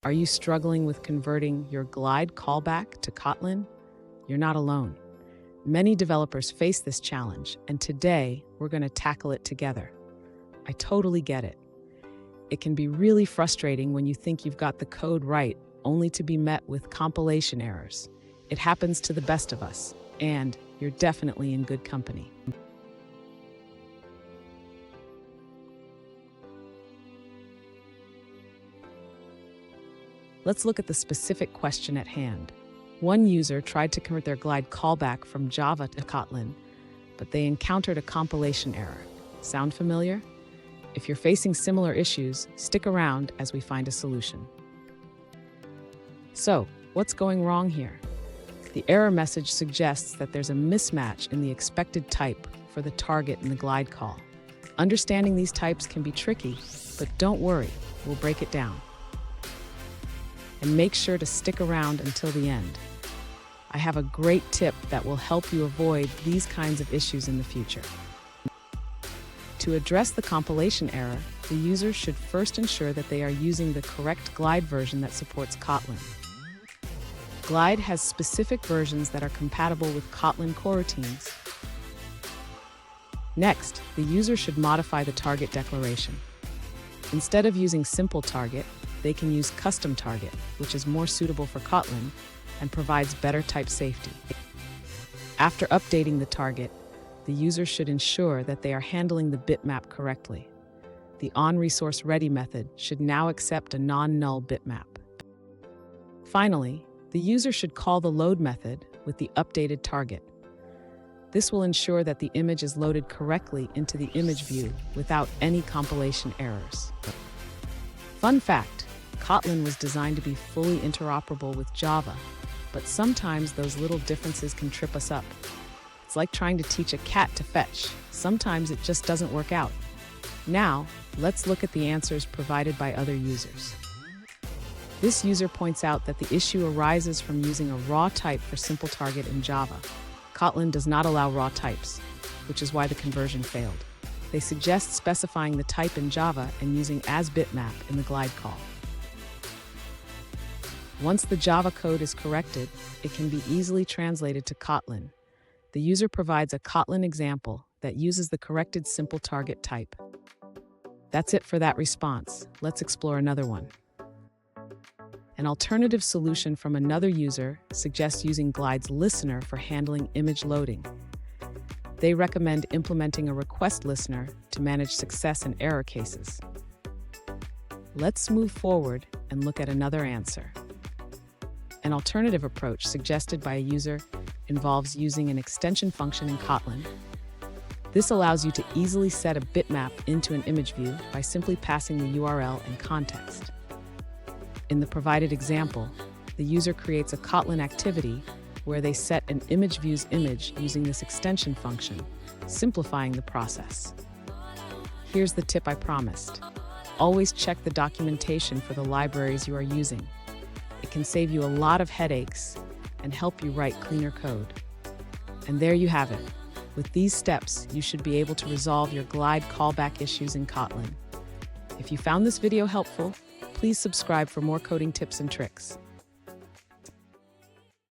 Are you struggling with converting your Glide callback to Kotlin? You're not alone. Many developers face this challenge, and today we're going to tackle it together. I totally get it. It can be really frustrating when you think you've got the code right, only to be met with compilation errors. It happens to the best of us, and you're definitely in good company. Let's look at the specific question at hand. One user tried to convert their Glide callback from Java to Kotlin, but they encountered a compilation error. Sound familiar? If you're facing similar issues, stick around as we find a solution. So, what's going wrong here? The error message suggests that there's a mismatch in the expected type for the target in the Glide call. Understanding these types can be tricky, but don't worry, we'll break it down. And make sure to stick around until the end. I have a great tip that will help you avoid these kinds of issues in the future. To address the compilation error, the user should first ensure that they are using the correct Glide version that supports Kotlin. Glide has specific versions that are compatible with Kotlin coroutines. Next, the user should modify the target declaration. Instead of using simple target, they can use custom target, which is more suitable for Kotlin and provides better type safety. After updating the target, the user should ensure that they are handling the bitmap correctly. The onResourceReady method should now accept a non-null bitmap. Finally, the user should call the load method with the updated target. This will ensure that the image is loaded correctly into the image view without any compilation errors. Fun fact, Kotlin was designed to be fully interoperable with Java, but sometimes those little differences can trip us up. It's like trying to teach a cat to fetch. Sometimes it just doesn't work out. Now, let's look at the answers provided by other users. This user points out that the issue arises from using a raw type for simple target in Java. Kotlin does not allow raw types, which is why the conversion failed. They suggest specifying the type in Java and using as bitmap in the Glide call. Once the Java code is corrected, it can be easily translated to Kotlin. The user provides a Kotlin example that uses the corrected simple target type. That's it for that response. Let's explore another one. An alternative solution from another user suggests using Glide's listener for handling image loading. They recommend implementing a request listener to manage success and error cases. Let's move forward and look at another answer. An alternative approach suggested by a user involves using an extension function in Kotlin. This allows you to easily set a bitmap into an image view by simply passing the URL and context. In the provided example, the user creates a Kotlin activity where they set an image view's image using this extension function, simplifying the process. Here's the tip I promised. Always check the documentation for the libraries you are using. It can save you a lot of headaches and help you write cleaner code. And there you have it. With these steps, you should be able to resolve your Glide callback issues in Kotlin. If you found this video helpful, please subscribe for more coding tips and tricks.